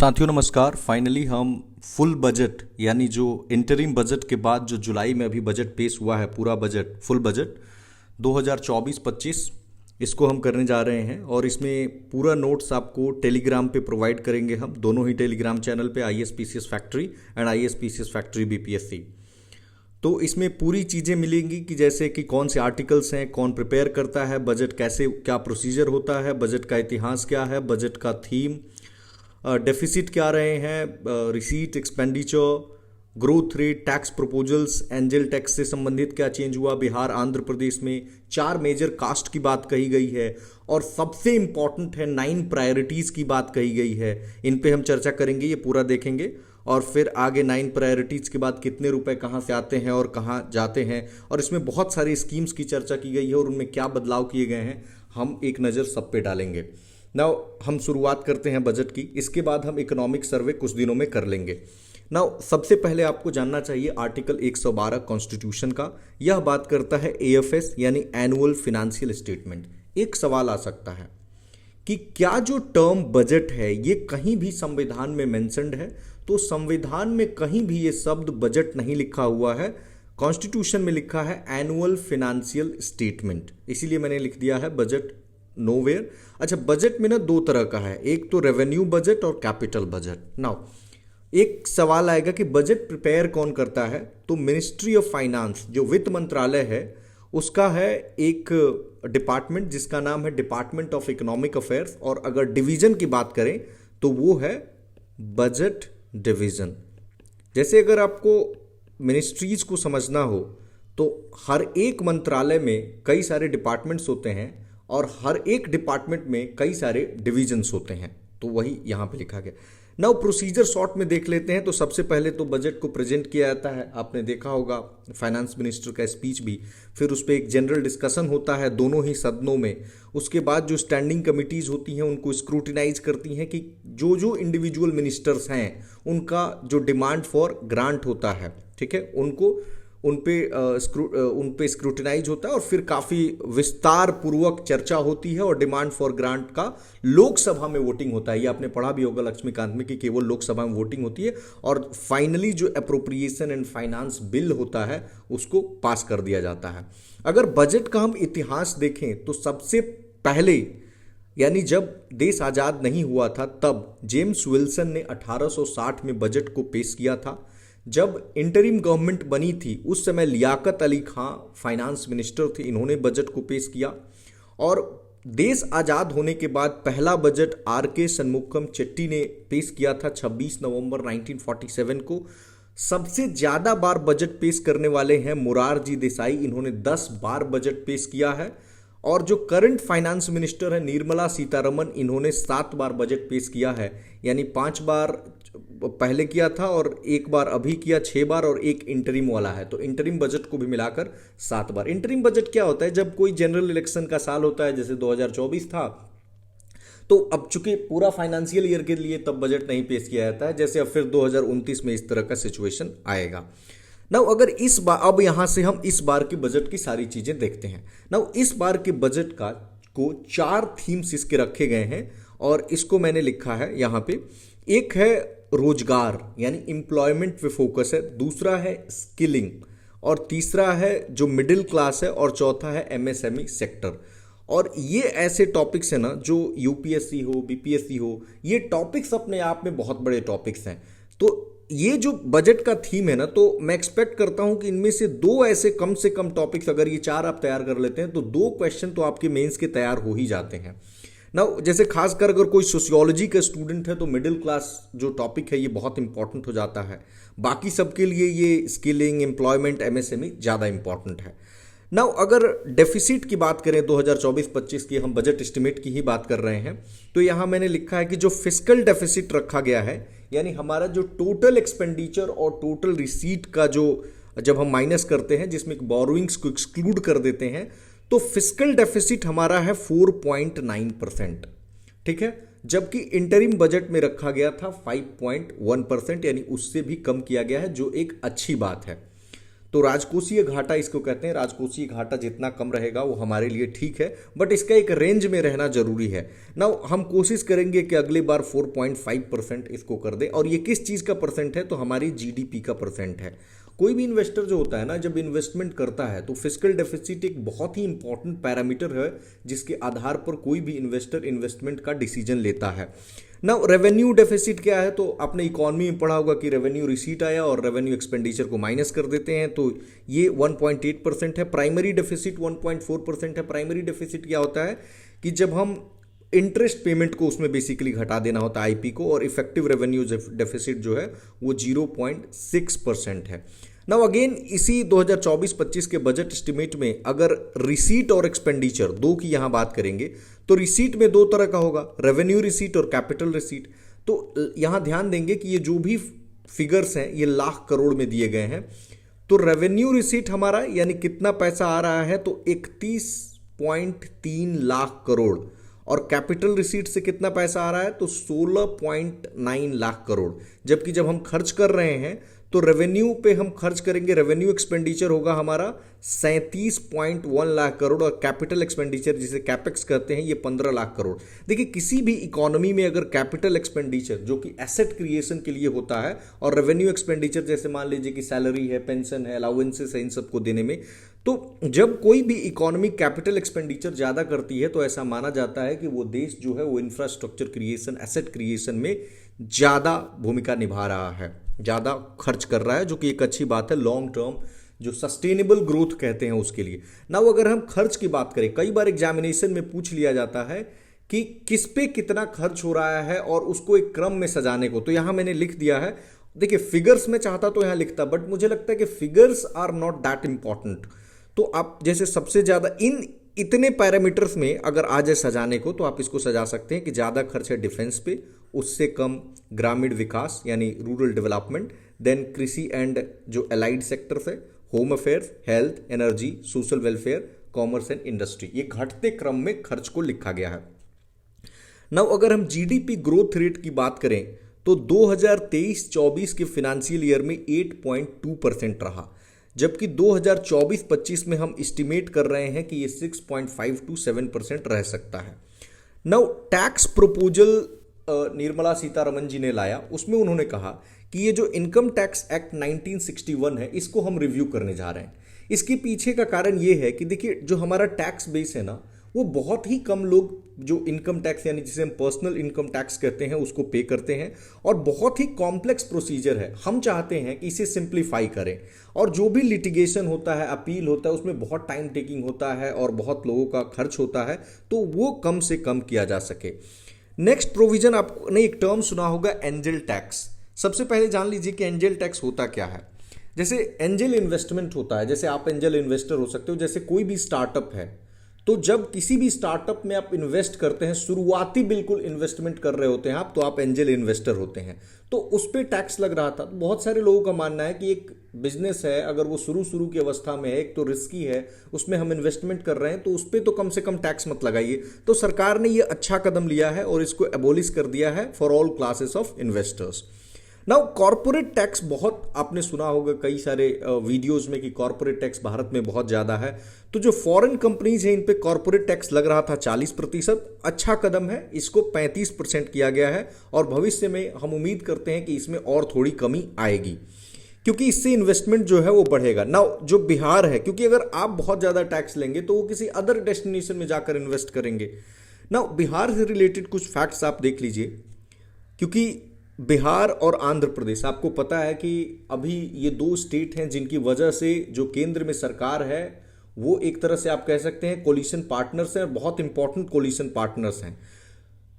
साथियों नमस्कार। फाइनली हम फुल बजट यानी जो इंटरिम बजट के बाद जो जुलाई में अभी बजट पेश हुआ है, पूरा बजट फुल बजट 2024-25 इसको हम करने जा रहे हैं। और इसमें पूरा नोट्स आपको टेलीग्राम पे प्रोवाइड करेंगे हम दोनों ही टेलीग्राम चैनल पे, ISPCS factory and ISPCS factory BPSC। तो इसमें पूरी चीज़ें मिलेंगी कि जैसे कि कौन से आर्टिकल्स हैं, कौन प्रिपेयर करता है, बजट कैसे, क्या प्रोसीजर होता है, बजट का इतिहास क्या है, बजट का थीम, डेफिसिट क्या रहे हैं, receipt, expenditure, growth rate, tax proposals, angel tax से संबंधित क्या चेंज हुआ बिहार आंध्र प्रदेश में, 4 मेजर कास्ट की बात कही गई है और सबसे इंपॉर्टेंट है 9 प्रायोरिटीज़ की बात कही गई है। इन पे हम चर्चा करेंगे, ये पूरा देखेंगे और फिर आगे 9 प्रायोरिटीज़ के बाद कितने रुपए कहाँ से आते हैं और कहाँ जाते हैं, और इसमें बहुत सारी स्कीम्स की चर्चा की गई है और उनमें क्या बदलाव किए गए हैं, हम एक नज़र सब पे डालेंगे। नाउ हम शुरुआत करते हैं बजट की, इसके बाद हम इकोनॉमिक सर्वे कुछ दिनों में कर लेंगे। नाउ सबसे पहले आपको जानना चाहिए आर्टिकल 112 कॉन्स्टिट्यूशन का। यह बात करता है AFS यानी एनुअल फिनेंशियल स्टेटमेंट। एक सवाल आ सकता है कि क्या जो टर्म बजट है ये कहीं भी संविधान में मेंशन्ड है? तो संविधान में कहीं भी ये शब्द बजट नहीं लिखा हुआ है, कॉन्स्टिट्यूशन में लिखा है एनुअल फिनेंशियल स्टेटमेंट, इसीलिए मैंने लिख दिया है बजट नोवेयर। अच्छा, बजट में ना 2 तरह का है, एक तो रेवेन्यू बजट और कैपिटल बजट। नाउ एक सवाल आएगा कि बजट प्रिपेयर कौन करता है? तो मिनिस्ट्री ऑफ फाइनेंस, जो वित्त मंत्रालय है, उसका है एक डिपार्टमेंट जिसका नाम है डिपार्टमेंट ऑफ इकोनॉमिक अफेयर्स, और अगर डिवीजन की बात करें तो वो है बजट डिवीजन। जैसे अगर आपको मिनिस्ट्रीज को समझना हो तो हर एक मंत्रालय में कई सारे डिपार्टमेंट्स होते हैं और हर एक डिपार्टमेंट में कई सारे डिवीजन्स होते हैं, तो वही यहाँ पे लिखा गया। नाउ प्रोसीजर शॉर्ट में देख लेते हैं। तो सबसे पहले तो बजट को प्रेजेंट किया जाता है, आपने देखा होगा फाइनेंस मिनिस्टर का स्पीच भी, फिर उस पर एक जनरल डिस्कशन होता है दोनों ही सदनों में। उसके बाद जो स्टैंडिंग कमिटीज़ होती हैं उनको स्क्रूटिनाइज करती हैं कि जो जो इंडिविजुअल मिनिस्टर्स हैं उनका जो डिमांड फॉर ग्रांट होता है, ठीक है, उन पे स्क्रूटिनाइज होता है और फिर काफ़ी विस्तार पूर्वक चर्चा होती है और डिमांड फॉर ग्रांट का लोकसभा में वोटिंग होता है। ये आपने पढ़ा भी होगा लक्ष्मीकांत में कि केवल लोकसभा में वोटिंग होती है और फाइनली जो अप्रोप्रिएशन एंड फाइनेंस बिल होता है उसको पास कर दिया जाता है। अगर बजट का हम इतिहास देखें तो सबसे पहले यानी जब देश आज़ाद नहीं हुआ था तब जेम्स विल्सन ने 1860 में बजट को पेश किया था। जब इंटरिम गवर्नमेंट बनी थी उस समय लियाकत अली खां फाइनेंस मिनिस्टर थे, इन्होंने बजट को पेश किया। और देश आज़ाद होने के बाद पहला बजट RK शनमुगम चेट्टी ने पेश किया था 26 नवंबर 1947 को। सबसे ज़्यादा बार बजट पेश करने वाले हैं मोरारजी देसाई, इन्होंने 10 बार बजट पेश किया है। और जो करंट फाइनेंस मिनिस्टर है निर्मला सीतारमन, इन्होंने 7 बार बजट पेश किया है, यानी 5 बार पहले किया था और 1 बार अभी किया, 6 बार, और 1 इंटरिम वाला है। तो इंटरिम बजट को भी मिलाकर 7 बार। इंटरिम बजट क्या होता है? जब कोई जनरल इलेक्शन का साल होता है, जैसे 2024 था, तो अब चूंकि पूरा फाइनेंशियल ईयर के लिए तब बजट नहीं पेश किया जाता है, जैसे अब फिर 2029 में इस तरह का सिचुएशन आएगा। नाउ अगर इस बार, अब यहां से हम इस बार के बजट की सारी चीजें देखते हैं। नाउ इस बार के बजट को 4 थीम्स इसके रखे गए हैं और इसको मैंने लिखा है यहाँ पे। एक है रोजगार यानी एम्प्लॉयमेंट पे फोकस है, दूसरा है स्किलिंग, और तीसरा है जो मिडिल क्लास है, और चौथा है MSME सेक्टर। और ये ऐसे टॉपिक्स हैं ना जो UPSC हो, BPSC हो, ये टॉपिक्स अपने आप में बहुत बड़े टॉपिक्स हैं। तो ये जो बजट का थीम है ना, तो मैं एक्सपेक्ट करता हूं कि इनमें से 2 ऐसे कम से कम टॉपिक्स, अगर ये 4 आप तैयार कर लेते हैं तो 2 क्वेश्चन तो आपके मेंस के तैयार हो ही जाते हैं ना। जैसे खासकर अगर कोई सोशियोलॉजी का स्टूडेंट है तो मिडिल क्लास जो टॉपिक है ये बहुत इंपॉर्टेंट हो जाता है। बाकी सबके लिए ये स्किलिंग, एम्प्लॉयमेंट, MSME ज़्यादा इंपॉर्टेंट है। नाउ अगर डेफिसिट की बात करें 2024-25 की, हम बजट एस्टिमेट की ही बात कर रहे हैं, तो यहाँ मैंने लिखा है कि जो फिस्कल डेफिसिट रखा गया है, यानी हमारा जो टोटल एक्सपेंडिचर और टोटल रिसीट का जो जब हम माइनस करते हैं, जिसमें बोरोइंग्स को एक्सक्लूड कर देते हैं, तो फिस्कल डेफिसिट हमारा है 4.9%, ठीक है, जबकि इंटरिम बजट में रखा गया था 5.1%, यानी उससे भी कम किया गया है, जो एक अच्छी बात है। तो राजकोषीय घाटा इसको कहते हैं। राजकोषीय घाटा जितना कम रहेगा वो हमारे लिए ठीक है, बट इसका एक रेंज में रहना जरूरी है। नाउ हम कोशिश करेंगे कि अगली बार 4.5% इसको कर दे। और ये किस चीज़ का परसेंट है? तो हमारी जीडीपी का परसेंट है। कोई भी इन्वेस्टर जो होता है ना, जब इन्वेस्टमेंट करता है तो फिस्कल डेफिसिट एक बहुत ही इंपॉर्टेंट पैरामीटर है जिसके आधार पर कोई भी इन्वेस्टर इन्वेस्टमेंट का डिसीजन लेता है। ना रेवेन्यू डेफिसिट क्या है? तो आपने इकोनॉमी में पढ़ा होगा कि रेवेन्यू रिसीट आया और रेवेन्यू एक्सपेंडिचर को माइनस कर देते हैं, तो ये 1.8% है। प्राइमरी डेफिसिट 1.4% है। प्राइमरी डेफिसिट क्या होता है कि जब हम इंटरेस्ट पेमेंट को उसमें बेसिकली घटा देना होता है आईपी को, और इफेक्टिव रेवेन्यू डेफिसिट जो है वो 0.6% है। नाउ अगेन इसी 2024-25 के बजट एस्टिमेट में अगर रिसीट और एक्सपेंडिचर दो की यहां बात करेंगे तो रिसीट में दो तरह का होगा, रेवेन्यू रिसीट और कैपिटल रिसीट। तो यहां ध्यान देंगे कि ये जो भी फिगर्स हैं ये लाख करोड़ में दिए गए हैं। तो रेवेन्यू रिसीट हमारा यानी कितना पैसा आ रहा है तो 31.3 लाख करोड़, और कैपिटल रिसीट से कितना पैसा आ रहा है तो 16.9 लाख करोड़। जबकि जब हम खर्च कर रहे हैं तो रेवेन्यू पे हम खर्च करेंगे, रेवेन्यू एक्सपेंडिचर होगा हमारा 37.1 लाख करोड़, और कैपिटल एक्सपेंडिचर जिसे कैपेक्स कहते हैं ये 15 लाख करोड़। देखिए किसी भी इकोनॉमी में अगर कैपिटल एक्सपेंडिचर जो कि एसेट क्रिएशन के लिए होता है, और रेवेन्यू एक्सपेंडिचर जैसे मान लीजिए कि सैलरी है, पेंशन है, अलाउंसेस है, इन सबको देने में, तो जब कोई भी इकोनॉमी कैपिटल एक्सपेंडिचर ज़्यादा करती है तो ऐसा माना जाता है कि वो देश जो है वो इंफ्रास्ट्रक्चर क्रिएशन, एसेट क्रिएशन में ज़्यादा भूमिका निभा रहा है, ज़्यादा खर्च कर रहा है, जो कि एक अच्छी बात है लॉन्ग टर्म जो सस्टेनेबल ग्रोथ कहते हैं उसके लिए। ना अगर हम खर्च की बात करें, कई बार एग्जामिनेशन में पूछ लिया जाता है कि किस पे कितना खर्च हो रहा है और उसको एक क्रम में सजाने को, तो यहां मैंने लिख दिया है। देखिए फिगर्स में चाहता तो यहां लिखता, बट मुझे लगता है कि figures are not that important. तो आप जैसे सबसे ज़्यादा इतने पैरामीटर्स में अगर आ जाए सजाने को तो आप इसको सजा सकते हैं कि ज़्यादा खर्च है डिफेंस पे, उससे कम ग्रामीण विकास यानी रूरल डेवलपमेंट, देन कृषि एंड जो एलाइड सेक्टर्स है, home affairs, health, energy, social welfare, commerce and industry, ये घटते क्रम में खर्च को लिखा गया है। नाउ अगर हम जीडीपी ग्रोथ रेट की बात करें तो 2023-24 के फिनेंशियल ईयर में 8.2% रहा, जबकि 2024-25 में हम एस्टिमेट कर रहे हैं कि ये 6.5 to 7% रह सकता है। Now tax proposal Nirmala Sitharaman ji ने लाया, उसमें उन्होंने कहा कि ये जो इनकम टैक्स एक्ट 1961 है इसको हम रिव्यू करने जा रहे हैं। इसके पीछे का कारण ये है कि देखिए जो हमारा टैक्स बेस है ना, वो बहुत ही कम लोग जो इनकम टैक्स यानी जिसे हम पर्सनल इनकम टैक्स कहते हैं उसको पे करते हैं, और बहुत ही कॉम्प्लेक्स प्रोसीजर है। हम चाहते हैं कि इसे सिंप्लीफाई करें, और जो भी लिटिगेशन होता है, अपील होता है, उसमें बहुत टाइम टेकिंग होता है और बहुत लोगों का खर्च होता है, तो वो कम से कम किया जा सके। नेक्स्ट प्रोविजन, आपने एक टर्म सुना होगा एंजल टैक्स। सबसे पहले जान लीजिए कि एंजल टैक्स होता क्या है। जैसे एंजल इन्वेस्टमेंट होता है, जैसे आप एंजल इन्वेस्टर हो सकते हो, जैसे कोई भी स्टार्टअप है, तो जब किसी भी स्टार्टअप में आप इन्वेस्ट करते हैं, शुरुआती बिल्कुल इन्वेस्टमेंट कर रहे होते हैं आप, तो आप एंजल इन्वेस्टर होते हैं, तो उस पर टैक्स लग रहा था। बहुत सारे लोगों का मानना है कि एक बिजनेस है, अगर वो शुरू की अवस्था में है, एक तो रिस्की है, उसमें हम इन्वेस्टमेंट कर रहे हैं, तो उस पर तो कम से कम टैक्स मत लगाइए। तो सरकार ने ये अच्छा कदम लिया है और इसको एबोलिश कर दिया है for all classes of investors. Now corporate tax, बहुत आपने सुना होगा कई सारे वीडियोस में कि कॉर्पोरेट टैक्स भारत में बहुत ज़्यादा है। तो जो फॉरेन कंपनीज हैं इन पे कॉर्पोरेट टैक्स लग रहा था 40%, अच्छा कदम है, इसको 35% किया गया है, और भविष्य में हम उम्मीद करते हैं कि इसमें और थोड़ी कमी आएगी, क्योंकि इससे इन्वेस्टमेंट जो है वो बढ़ेगा। नाउ जो बिहार है, क्योंकि अगर आप बहुत ज़्यादा टैक्स लेंगे तो वो किसी अदर डेस्टिनेशन में जाकर इन्वेस्ट करेंगे। नाउ बिहार से रिलेटेड कुछ फैक्ट्स आप देख लीजिए, क्योंकि बिहार और आंध्र प्रदेश, आपको पता है कि अभी ये दो स्टेट हैं जिनकी वजह से जो केंद्र में सरकार है वो एक तरह से आप कह सकते हैं कोलिशन पार्टनर्स हैं, बहुत इंपॉर्टेंट कोलिशन पार्टनर्स हैं।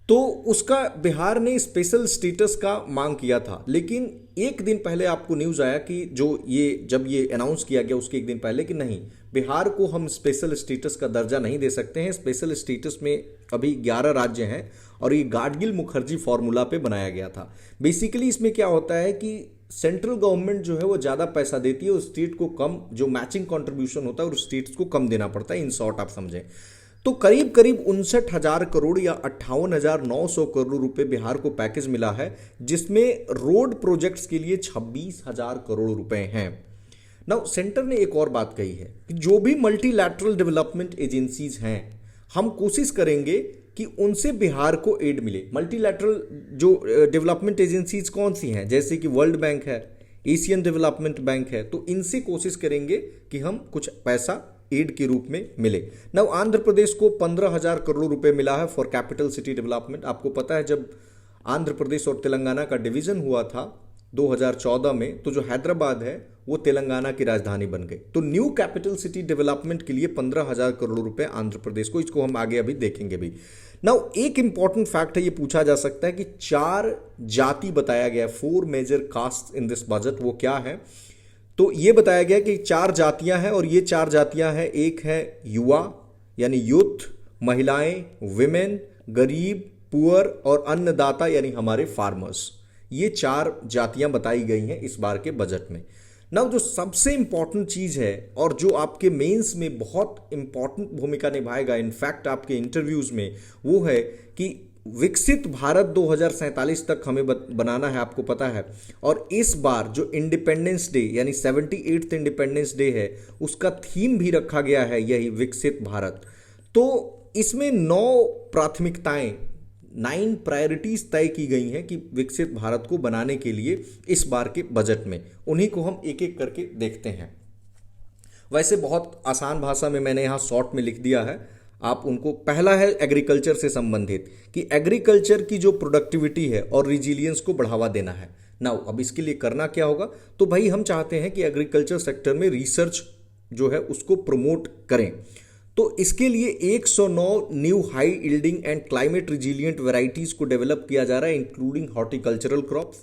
तो उसका बिहार ने स्पेशल स्टेटस का मांग किया था, लेकिन एक दिन पहले आपको न्यूज़ आया कि जब ये अनाउंस किया गया उसके एक दिन पहले कि नहीं, बिहार को हम स्पेशल स्टेटस का दर्जा नहीं दे सकते हैं। स्पेशल स्टेटस में अभी 11 राज्य हैं और ये गाडगिल मुखर्जी फॉर्मूला पे बनाया गया था। बेसिकली इसमें क्या होता है कि सेंट्रल गवर्नमेंट जो है वो ज़्यादा पैसा देती है और स्टेट को कम, जो मैचिंग कॉन्ट्रीब्यूशन होता है और स्टेट्स को कम देना पड़ता है, इन शॉर्ट आप समझें। तो करीब 59,000 करोड़ या 58,900 करोड़ रुपए बिहार को पैकेज मिला है, जिसमें रोड प्रोजेक्ट्स के लिए 26,000 करोड़ रुपए हैं। नाउ सेंटर ने एक और बात कही है कि जो भी मल्टीलैटरल डेवलपमेंट एजेंसीज हैं, हम कोशिश करेंगे कि उनसे बिहार को एड मिले। मल्टीलैटरल जो डेवलपमेंट एजेंसीज कौन सी हैं, जैसे कि वर्ल्ड बैंक है, एशियन डेवलपमेंट बैंक है, तो इनसे कोशिश करेंगे कि हम कुछ पैसा एड के रूप में मिले। नाउ आंध्र प्रदेश को 15,000 करोड़ रुपए मिला है फॉर कैपिटल सिटी डेवलपमेंट। आपको पता है जब आंध्र प्रदेश और तेलंगाना का डिवीजन हुआ था 2014 में, तो जो हैदराबाद है वो तेलंगाना की राजधानी बन गई। तो न्यू कैपिटल सिटी डेवलपमेंट के लिए 15,000 करोड़ रुपए आंध्र प्रदेश को, इसको हम आगे अभी देखेंगे भी। नाउ एक इंपॉर्टेंट फैक्ट है, ये पूछा जा सकता है कि 4 जाति बताया गया, 4 major caste in this budget, वो क्या है? तो ये बताया गया कि 4 जातियां हैं, और ये 4 जातियां हैं, एक है युवा यानी यूथ, महिलाएं, विमेन, गरीब, पुअर और अन्नदाता यानी हमारे फार्मर्स। ये 4 जातियां बताई गई हैं इस बार के बजट में। नाउ जो सबसे इंपॉर्टेंट चीज है और जो आपके मेंस में बहुत इंपॉर्टेंट भूमिका निभाएगा, इनफैक्ट आपके इंटरव्यूज में, वो है कि विकसित भारत 2047 तक हमें बनाना है, आपको पता है। और इस बार जो इंडिपेंडेंस डे यानी 78th इंडिपेंडेंस डे है, उसका थीम भी रखा गया है यही विकसित भारत। तो इसमें 9 प्राथमिकताएं, 9 प्रायोरिटीज तय की गई हैं कि विकसित भारत को बनाने के लिए इस बार के बजट में। उन्हीं को हम एक एक करके देखते हैं। वैसे बहुत आसान भाषा में मैंने यहाँ शॉर्ट में लिख दिया है, आप उनको। पहला है एग्रीकल्चर से संबंधित, कि एग्रीकल्चर की जो प्रोडक्टिविटी है और रिजिलियंस को बढ़ावा देना है। नाउ अब इसके लिए करना क्या होगा? तो भाई हम चाहते हैं कि एग्रीकल्चर सेक्टर में रिसर्च जो है उसको प्रमोट करें। तो इसके लिए 109 new high yielding and climate resilient varieties को डेवलप किया जा रहा है, including horticultural crops.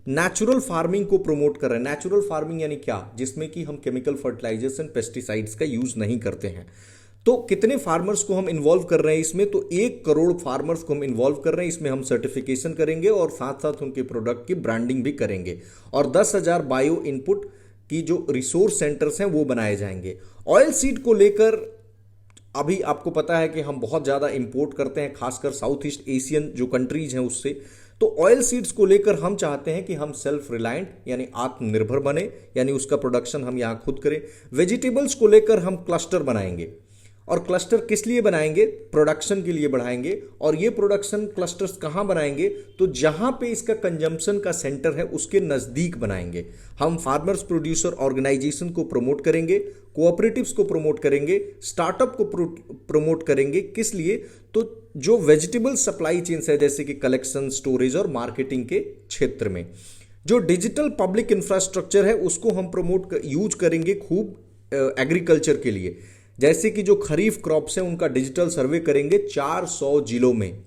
Natural farming को प्रमोट कर रहे हैं। नेचुरल फार्मिंग यानी क्या? जिसमें कि हम केमिकल फर्टिलाइजर्स एंड पेस्टिसाइड्स का यूज नहीं करते हैं। तो कितने फार्मर्स को हम इन्वॉल्व कर रहे हैं इसमें? तो 1 करोड़ फार्मर्स को हम इन्वॉल्व कर रहे हैं इसमें। हम सर्टिफिकेशन करेंगे और साथ साथ उनके प्रोडक्ट की ब्रांडिंग भी करेंगे। और 10,000 बायो इनपुट की जो रिसोर्स सेंटर्स हैं वो बनाए जाएंगे। ऑयल सीड को लेकर अभी आपको पता है कि हम बहुत ज़्यादा इंपोर्ट करते हैं, खासकर साउथ ईस्ट एशियन जो कंट्रीज हैं उससे। तो ऑयल सीड्स को लेकर हम चाहते हैं कि हम सेल्फ रिलायंट यानी आत्मनिर्भर बने, यानी उसका प्रोडक्शन हम यहाँ खुद करें। वेजिटेबल्स को लेकर हम क्लस्टर बनाएंगे, और क्लस्टर किस लिए बनाएंगे? प्रोडक्शन के लिए बढ़ाएंगे। और ये प्रोडक्शन क्लस्टर्स कहाँ बनाएंगे? तो जहाँ पे इसका कंजम्पशन का सेंटर है उसके नज़दीक बनाएंगे। हम फार्मर्स प्रोड्यूसर ऑर्गेनाइजेशन को प्रमोट करेंगे, कोऑपरेटिव्स को प्रमोट करेंगे, स्टार्टअप को प्रमोट करेंगे। किस लिए? तो जो वेजिटेबल सप्लाई चेन्स है, जैसे कि कलेक्शन, स्टोरेज और मार्केटिंग के क्षेत्र में। जो डिजिटल पब्लिक इंफ्रास्ट्रक्चर है उसको हम यूज करेंगे खूब एग्रीकल्चर के लिए। जैसे कि जो खरीफ क्रॉप्स हैं उनका डिजिटल सर्वे करेंगे 400 जिलों में,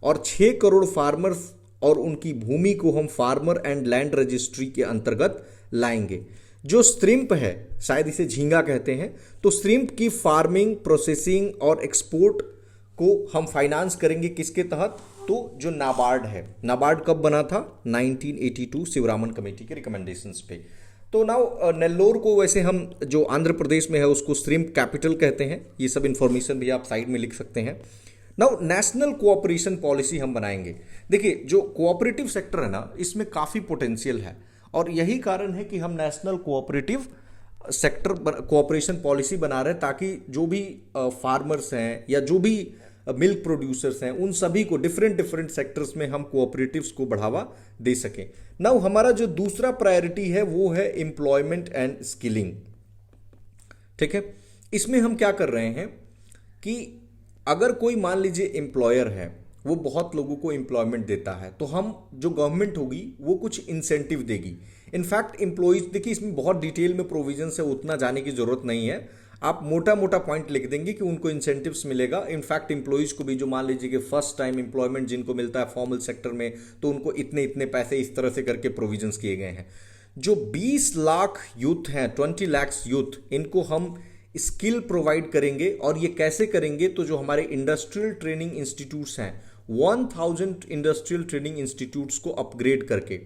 और 6 करोड़ फार्मर्स और उनकी भूमि को हम फार्मर एंड लैंड रजिस्ट्री के अंतर्गत लाएंगे। जो श्रिम्प है, शायद इसे झींगा कहते हैं, तो श्रिम्प की फार्मिंग, प्रोसेसिंग और एक्सपोर्ट को हम फाइनेंस करेंगे किसके तहत? तो जो नाबार्ड है। नाबार्ड कब बना था? 1982 शिवरामन कमेटी के रिकमेंडेशंस पे। तो नाउ नेल्लोर को वैसे हम जो आंध्र प्रदेश में है उसको श्रिम्प कैपिटल कहते हैं। ये सब इंफॉर्मेशन भी आप साइड में लिख सकते हैं। नाउ नेशनल कोऑपरेशन पॉलिसी हम बनाएंगे। देखिए जो कोऑपरेटिव सेक्टर है ना, इसमें काफ़ी पोटेंशियल है, और यही कारण है कि हम national cooperative sector cooperation policy बना रहे हैं, ताकि जो भी फार्मर्स हैं या जो भी मिल्क प्रोड्यूसर्स हैं उन सभी को डिफरेंट सेक्टर्स में हम कोऑपरेटिव्स को बढ़ावा दे सकें। नाउ हमारा जो दूसरा प्रायोरिटी है वो है एम्प्लॉयमेंट एंड स्किलिंग। ठीक है, इसमें हम क्या कर रहे हैं कि अगर कोई मान लीजिए एम्प्लॉयर है, वो बहुत लोगों को एम्प्लॉयमेंट देता है, तो हम जो गवर्नमेंट होगी वो कुछ इंसेंटिव देगी। इनफैक्ट एम्प्लॉयज, देखिए इसमें बहुत डिटेल में प्रोविजन है, उतना जाने की जरूरत नहीं है। आप मोटा मोटा पॉइंट लिख देंगे कि उनको इंसेंटिव्स मिलेगा। इनफैक्ट एम्प्लॉयज को भी, जो मान लीजिए कि फर्स्ट टाइम एम्प्लॉयमेंट जिनको मिलता है फॉर्मल सेक्टर में, तो उनको इतने इतने पैसे इस तरह से करके प्रोविजंस किए गए हैं। जो 20 लाख यूथ हैं, 20 lakhs यूथ, इनको हम स्किल प्रोवाइड करेंगे। और ये कैसे करेंगे? तो जो हमारे इंडस्ट्रियल ट्रेनिंग इंस्टीट्यूट्स हैं, 1000 इंडस्ट्रियल ट्रेनिंग इंस्टीट्यूट्स को अपग्रेड करके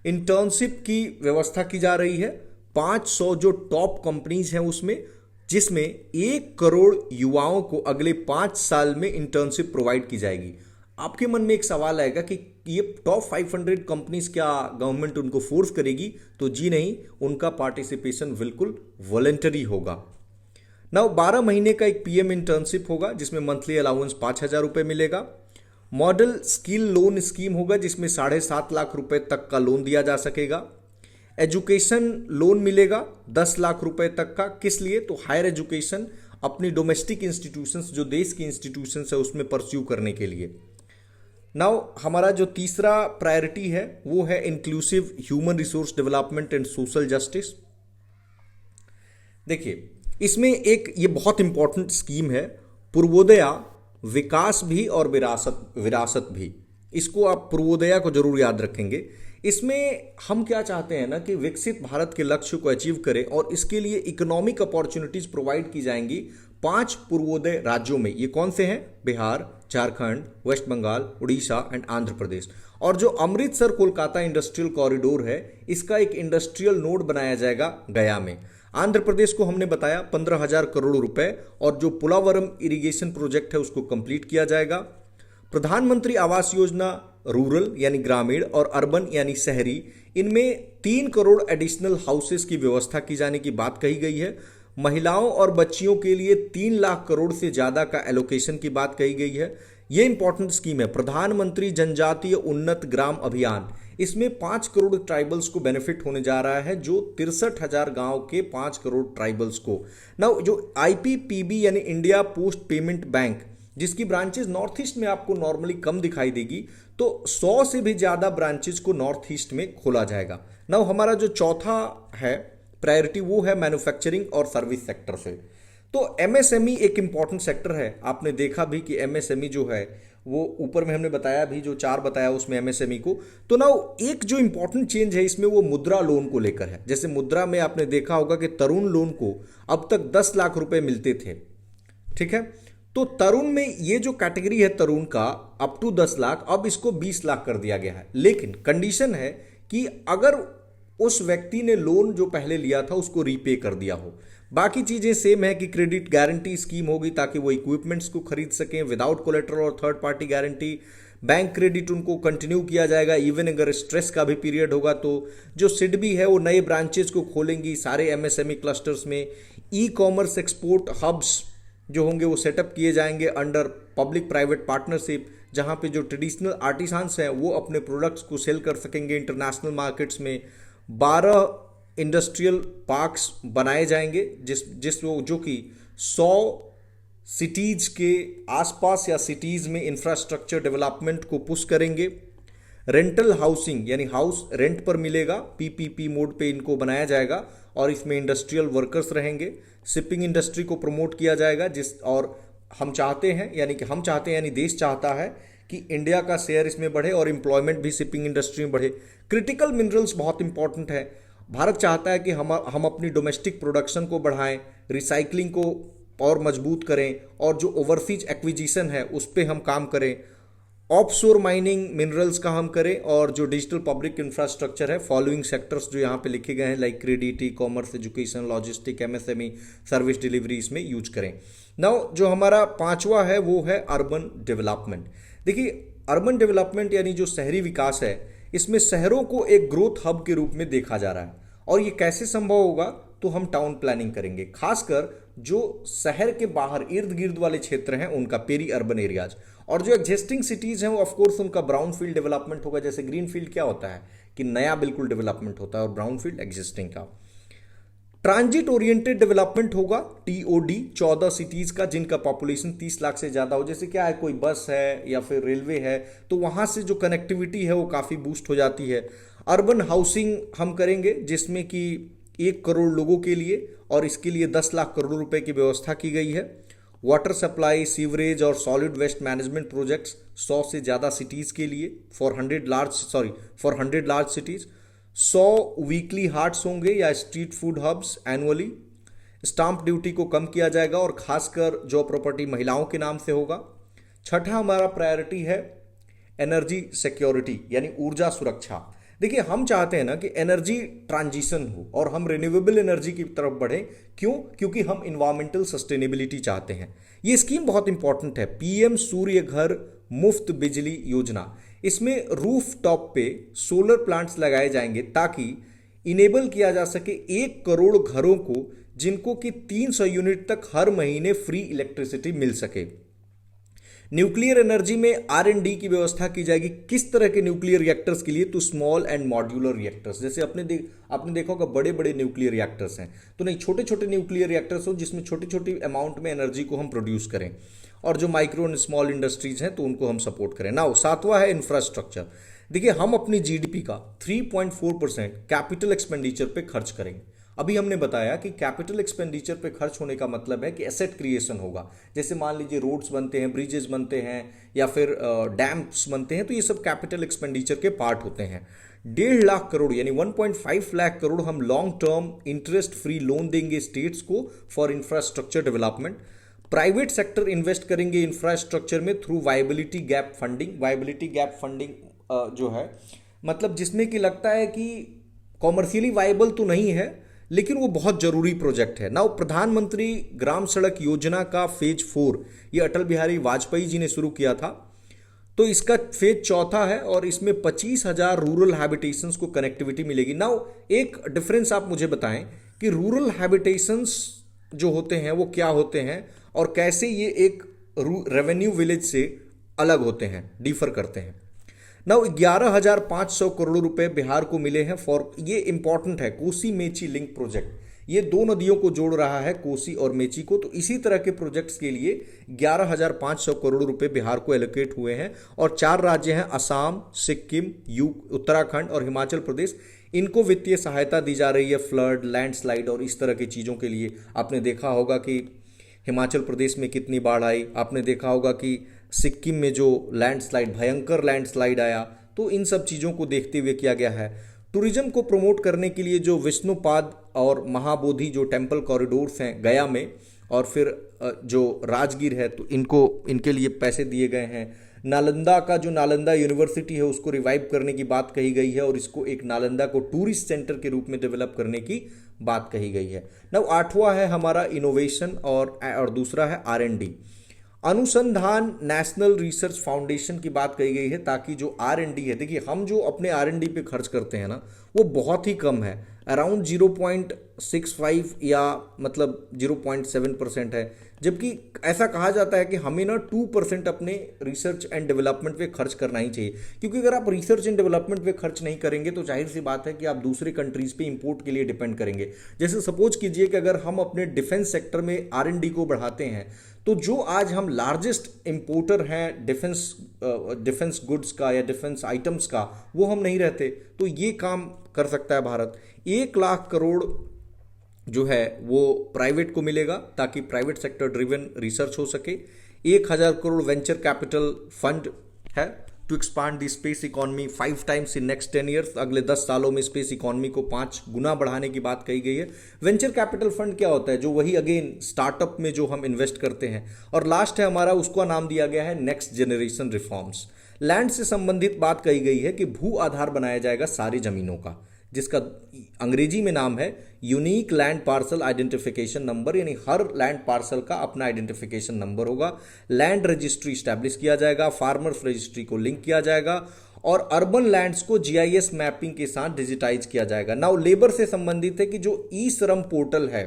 इंटर्नशिप की व्यवस्था की जा रही है। 500 जो टॉप कंपनीज हैं उसमें, जिसमें 1 करोड़ युवाओं को अगले 5 साल में इंटर्नशिप प्रोवाइड की जाएगी। आपके मन में एक सवाल आएगा कि ये टॉप 500 कंपनीज क्या गवर्नमेंट उनको फोर्स करेगी? तो जी नहीं, उनका पार्टिसिपेशन बिल्कुल वॉलेंटरी होगा। नाउ 12 महीने का एक पीएम इंटर्नशिप होगा जिसमें मंथली अलाउंस 5,000 रुपये मिलेगा। मॉडल स्किल लोन स्कीम होगा जिसमें 7.5 लाख रुपए तक का लोन दिया जा सकेगा। एजुकेशन लोन मिलेगा 10 लाख रुपए तक का। किस लिए? तो हायर एजुकेशन अपनी डोमेस्टिक इंस्टीट्यूशंस, जो देश की इंस्टीट्यूशंस है, उसमें परस्यू करने के लिए। नाउ हमारा जो तीसरा प्रायोरिटी है वो है inclusive human resource development and social justice. देखिए, इसमें एक ये बहुत इंपॉर्टेंट स्कीम है, पूर्वोदया विकास भी और विरासत भी। इसको आप पूर्वोदया को जरूर याद रखेंगे। इसमें हम क्या चाहते हैं ना कि विकसित भारत के लक्ष्य को अचीव करें और इसके लिए इकोनॉमिक अपॉर्चुनिटीज प्रोवाइड की जाएंगी 5 पूर्वोदय राज्यों में। ये कौन से हैं? Bihar, Jharkhand, waste Bengal, Orissa and Andhra Pradesh. और जो अमृतसर कोलकाता इंडस्ट्रियल कॉरिडोर है, इसका एक इंडस्ट्रियल नोड बनाया जाएगा गया में। आंध्र प्रदेश को हमने बताया 15,000 करोड़ रुपए, और जो पुलावरम इरिगेशन प्रोजेक्ट है उसको कंप्लीट किया जाएगा। प्रधानमंत्री आवास योजना रूरल यानी ग्रामीण और अर्बन यानी शहरी, इनमें 3 करोड़ एडिशनल हाउसेस की व्यवस्था की जाने की बात कही गई है। महिलाओं और बच्चियों के लिए 3 लाख करोड़ से ज्यादा का एलोकेशन की बात कही गई है। यह इंपॉर्टेंट स्कीम है, प्रधानमंत्री जनजातीय उन्नत ग्राम अभियान। इसमें 5 करोड़ ट्राइबल्स को बेनिफिट होने जा रहा है, जो 63,000 गांव के 5 करोड़ ट्राइबल्स को। ना जो आईपीपीबी यानी इंडिया पोस्ट पेमेंट बैंक, जिसकी ब्रांचेस नॉर्थ ईस्ट में आपको नॉर्मली कम दिखाई देगी, तो 100 से भी ज्यादा ब्रांचेस को नॉर्थ ईस्ट में खोला जाएगा। ना हमारा जो चौथा है प्रायोरिटी वो है मैन्युफैक्चरिंग और सर्विस सेक्टर से। तो एमएसएमई एक इंपॉर्टेंट सेक्टर है। आपने देखा भी कि एमएसएमई जो है वो ऊपर में हमने बताया भी, जो 4 बताया उसमें एमएसएमई को। तो ना एक जो इंपॉर्टेंट चेंज है इसमें वो मुद्रा लोन को लेकर है। जैसे मुद्रा में आपने देखा होगा कि तरुण लोन को अब तक 10 लाख रुपए मिलते थे, ठीक है। तो तरुण में ये जो कैटेगरी है तरुण का अप टू 10 लाख, अब इसको 20 लाख कर दिया गया है। लेकिन कंडीशन है कि अगर उस व्यक्ति ने लोन जो पहले लिया था उसको रीपे कर दिया हो। बाकी चीजें सेम है कि क्रेडिट गारंटी स्कीम होगी ताकि वो इक्विपमेंट्स को खरीद सकें विदाउट कोलेटरल और third party guarantee. Bank credit उनको कंटिन्यू किया जाएगा इवन अगर स्ट्रेस का भी पीरियड होगा। तो जो सिडबी है वो नए ब्रांचेस को खोलेंगी सारे एमएसएमई क्लस्टर्स में। ई कॉमर्स एक्सपोर्ट हब्स जो होंगे वो सेटअप किए जाएंगे अंडर पब्लिक प्राइवेट पार्टनरशिप, जहां पे जो ट्रेडिशनल आर्टिसांस हैं वो अपने प्रोडक्ट्स को सेल कर सकेंगे इंटरनेशनल मार्केट्स में। 12 इंडस्ट्रियल पार्क्स बनाए जाएंगे जो कि 100 सिटीज के आसपास या सिटीज में इंफ्रास्ट्रक्चर डेवलपमेंट को पुश करेंगे। रेंटल हाउसिंग यानी हाउस रेंट पर मिलेगा, पीपीपी मोड पे इनको बनाया जाएगा और इसमें इंडस्ट्रियल वर्कर्स रहेंगे। शिपिंग इंडस्ट्री को प्रमोट किया जाएगा और हम चाहते हैं यानी देश चाहता है कि इंडिया का शेयर इसमें बढ़े और एम्प्लॉयमेंट भी शिपिंग इंडस्ट्री में बढ़े। क्रिटिकल मिनरल्स बहुत इंपॉर्टेंट है। भारत चाहता है कि हम अपनी डोमेस्टिक प्रोडक्शन को बढ़ाएं, रिसाइकलिंग को और मजबूत करें और जो ओवरसीज एक्विजिशन है उस पर हम काम करें। ऑफशोर माइनिंग मिनरल्स का हम करें और जो डिजिटल पब्लिक इंफ्रास्ट्रक्चर है फॉलोइंग सेक्टर्स जो यहाँ पे लिखे गए हैं like credit, e commerce, education, logistic, MSME, service delivery इसमें यूज करें। नाउ जो हमारा 5वां है वो है अर्बन डेवलपमेंट। देखिए अर्बन डेवलपमेंट यानी जो शहरी विकास है, इसमें शहरों को एक ग्रोथ हब के रूप में देखा जा रहा है। और ये कैसे संभव होगा? तो हम टाउन प्लानिंग करेंगे, खासकर जो शहर के बाहर इर्द गिर्द वाले क्षेत्र हैं उनका, पेरी अर्बन एरियाज। और जो एग्जिस्टिंग सिटीज हैं वो ऑफकोर्स उनका ब्राउन फील्ड डेवलपमेंट होगा। जैसे ग्रीन फील्ड क्या होता है कि नया बिल्कुल डेवलपमेंट होता है और ब्राउन फील्ड एग्जिस्टिंग का। ट्रांजिट ओरिएंटेड डेवलपमेंट होगा, टीओडी, 14 सिटीज का जिनका पॉपुलेशन 30 लाख से ज्यादा हो। जैसे क्या है, कोई बस है या फिर रेलवे है तो वहां से जो कनेक्टिविटी है वो काफी बूस्ट हो जाती है। अर्बन हाउसिंग हम करेंगे जिसमें कि 1 करोड़ लोगों के लिए, और इसके लिए 10 लाख करोड़ रुपए की व्यवस्था की गई है। वाटर सप्लाई, सीवरेज और सॉलिड वेस्ट मैनेजमेंट प्रोजेक्ट्स 100 से ज्यादा सिटीज के लिए for 100 large cities. 100 weekly haats होंगे या street food hubs annually. Stamp duty को कम किया जाएगा और खासकर जो प्रॉपर्टी महिलाओं के नाम से होगा। छठा हमारा प्रायोरिटी है एनर्जी सिक्योरिटी यानी ऊर्जा सुरक्षा। देखिए हम चाहते हैं ना कि एनर्जी ट्रांजिशन हो और हम रिन्यूएबल एनर्जी की तरफ बढ़ें। क्यों? क्योंकि हम इन्वायरमेंटल सस्टेनेबिलिटी चाहते हैं। ये स्कीम बहुत इंपॉर्टेंट है, पीएम सूर्य घर मुफ्त बिजली योजना। इसमें रूफ टॉप पे सोलर प्लांट्स लगाए जाएंगे ताकि इनेबल किया जा सके 1 करोड़ घरों को, जिनको कि 300 यूनिट तक हर महीने फ्री इलेक्ट्रिसिटी मिल सके। न्यूक्लियर एनर्जी में R&D की व्यवस्था की जाएगी। किस तरह के न्यूक्लियर रिएक्टर्स के लिए? तो स्मॉल एंड मॉड्यूलर रिएक्टर्स। जैसे आपने देखा होगा बड़े बड़े न्यूक्लियर रिएक्टर्स हैं, तो नहीं, छोटे छोटे न्यूक्लियर रिएक्टर्स हो जिसमें छोटी छोटी अमाउंट में एनर्जी को हम प्रोड्यूस करें, और जो माइक्रो एंड स्मॉल इंडस्ट्रीज हैं तो उनको हम सपोर्ट करें। नाउ 7वां है इंफ्रास्ट्रक्चर। देखिए, हम अपनी GDP का 3.4% कैपिटल एक्सपेंडिचर पे खर्च करेंगे। अभी हमने बताया कि कैपिटल एक्सपेंडिचर पे खर्च होने का मतलब है कि एसेट क्रिएशन होगा। जैसे मान लीजिए रोड्स बनते हैं, ब्रिजेस बनते हैं, या फिर डैम्स बनते हैं, तो ये सब कैपिटल एक्सपेंडिचर के पार्ट होते हैं। 1.5 लाख करोड़ यानी 1.5 लाख करोड़ हम long term interest free loan देंगे स्टेट्स को for infrastructure development. Private sector invest करेंगे इंफ्रास्ट्रक्चर में through viability gap funding. Viability gap funding जो है, मतलब जिसमें कि लगता है कि कॉमर्शियली वायबल तो नहीं है, लेकिन वो बहुत जरूरी प्रोजेक्ट है। नाउ प्रधानमंत्री ग्राम सड़क योजना का फेज 4 ये अटल बिहारी वाजपेयी जी ने शुरू किया था, तो इसका फेज 4था है और इसमें 25,000 रूरल हैबिटेशंस को कनेक्टिविटी मिलेगी। नाउ एक डिफरेंस आप मुझे बताएं कि रूरल हैबिटेशंस जो होते हैं वो क्या होते हैं और कैसे ये एक रेवेन्यू विलेज से अलग होते हैं, डिफर करते हैं। नाउ 11,500 करोड़ रुपए बिहार को मिले हैं फॉर, ये इंपॉर्टेंट है, कोसी मेची लिंक प्रोजेक्ट। ये 2 नदियों को जोड़ रहा है, कोसी और मेची को। तो इसी तरह के प्रोजेक्ट्स के लिए 11,500 करोड़ रुपए बिहार को एलोकेट हुए हैं। और 4 राज्य हैं, असम, सिक्किम, उत्तराखंड और हिमाचल प्रदेश। इनको वित्तीय सहायता दी जा रही है फ्लड, लैंडस्लाइड और इस तरह की चीज़ों के लिए। आपने देखा होगा कि हिमाचल प्रदेश में कितनी बाढ़ आई, आपने देखा होगा कि सिक्किम में जो लैंडस्लाइड, भयंकर लैंडस्लाइड आया। तो इन सब चीज़ों को देखते हुए किया गया है। टूरिज्म को प्रमोट करने के लिए जो विष्णुपाद और महाबोधि जो टेम्पल कॉरिडोर्स हैं गया में, और फिर जो राजगीर है, तो इनके लिए पैसे दिए गए हैं। नालंदा का जो नालंदा यूनिवर्सिटी है उसको रिवाइव करने की बात कही गई है और इसको एक नालंदा को टूरिस्ट सेंटर के रूप में डेवलप करने की बात कही गई है। नाउ 8वां है हमारा इनोवेशन और दूसरा है R&D। अनुसंधान नेशनल रिसर्च फाउंडेशन की बात कही गई है, ताकि जो R&D है, देखिए हम जो अपने R&D पे खर्च करते हैं ना, वो बहुत ही कम है, अराउंड 0.65 या मतलब 0.7% है। जबकि ऐसा कहा जाता है कि हमें ना 2% अपने रिसर्च एंड डेवलपमेंट पे खर्च करना ही चाहिए, क्योंकि अगर आप रिसर्च एंड डेवलपमेंट पे खर्च नहीं करेंगे तो जाहिर सी बात है कि आप दूसरे कंट्रीज पे इंपोर्ट के लिए डिपेंड करेंगे। जैसे सपोज कीजिए कि अगर हम अपने डिफेंस सेक्टर में R&D को बढ़ाते हैं, तो जो आज हम लार्जेस्ट इंपोर्टर हैं डिफेंस गुड्स का या डिफेंस आइटम्स का, वो हम नहीं रहते। तो ये काम कर सकता है भारत। 1 लाख करोड़ जो है वो प्राइवेट को मिलेगा ताकि प्राइवेट सेक्टर ड्रिवन रिसर्च हो सके। 1,000 करोड़ वेंचर कैपिटल फंड है to expand the space economy 5 times in next 10 years. अगले 10 सालों में स्पेस इकोनॉमी को 5 गुना बढ़ाने की बात कही गई है। वेंचर कैपिटल फंड क्या होता है? जो वही अगेन स्टार्टअप में जो हम इन्वेस्ट करते हैं। और लास्ट है हमारा, उसका नाम दिया गया है नेक्स्ट जनरेशन रिफॉर्म्स। लैंड से संबंधित बात कही गई है कि भू आधार बनाया जाएगा सारी जमीनों का, जिसका अंग्रेजी में नाम है unique land parcel identification number, यानी हर लैंड पार्सल का अपना आइडेंटिफिकेशन नंबर होगा। लैंड रजिस्ट्री स्टैब्लिश किया जाएगा, फार्मर्स रजिस्ट्री को लिंक किया जाएगा और अर्बन लैंड्स को GIS मैपिंग के साथ डिजिटाइज किया जाएगा। नाउ लेबर से संबंधित है कि जो ई श्रम पोर्टल है,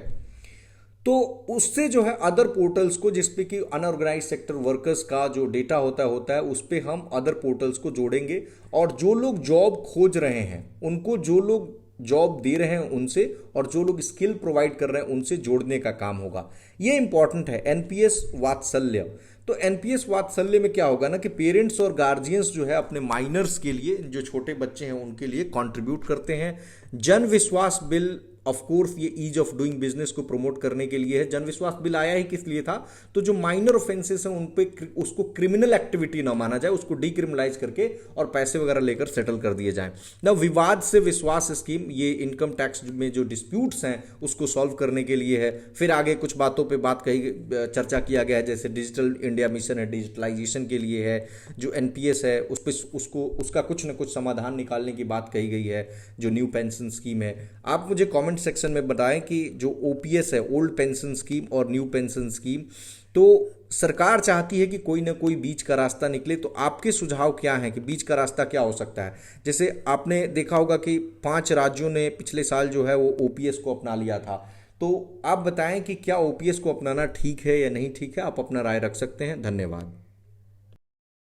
तो उससे जो है अदर पोर्टल्स को, जिसपे कि अनऑर्गेनाइज सेक्टर वर्कर्स का जो डेटा होता है उस पर हम अदर पोर्टल्स को जोड़ेंगे और जो लोग जॉब खोज रहे हैं उनको, जो लोग जॉब दे रहे हैं उनसे, और जो लोग स्किल प्रोवाइड कर रहे हैं उनसे जोड़ने का काम होगा। ये इंपॉर्टेंट है। NPS वात्सल्य। तो NPS वात्सल्य में क्या होगा ना कि पेरेंट्स और गार्जियंस जो है अपने माइनर्स के लिए, जो छोटे बच्चे हैं उनके लिए कंट्रीब्यूट करते हैं। जन विश्वास बिल, ऑफ कोर्स ये ईज ऑफ डूइंग बिजनेस को प्रमोट करने के लिए है। जन विश्वास बिल आया ही किस लिए था? तो जो माइनर ऑफेंसेस हैं उन पे उसको क्रिमिनल एक्टिविटी ना माना जाए, उसको डीक्रिमिनलाइज करके और पैसे वगैरह लेकर सेटल कर दिए जाएं। ना विवाद से विश्वास स्कीम, ये इनकम टैक्स में जो डिस्प्यूट्स हैं उसको सॉल्व करने के लिए है। फिर आगे कुछ बातों पे चर्चा किया गया है, जैसे डिजिटल इंडिया मिशन है, डिजिटलाइजेशन के लिए है। जो NPS है उस पर उसका कुछ न कुछ समाधान निकालने की बात कही गई है। जो न्यू पेंशन स्कीम है, आप मुझे कमेंट सेक्शन में बताएं कि जो OPS है, ओल्ड पेंशन स्कीम और न्यू पेंशन स्कीम, तो सरकार चाहती है कि कोई ना कोई बीच का रास्ता निकले। तो आपके सुझाव क्या हैं कि बीच का रास्ता क्या हो सकता है? जैसे आपने देखा होगा कि 5 राज्यों ने पिछले साल जो है वो ओपीएस को अपना लिया था। तो आप बताएं कि क्या ओपीएस को अपनाना ठीक है या नहीं ठीक है? आप अपना राय रख सकते हैं। धन्यवाद।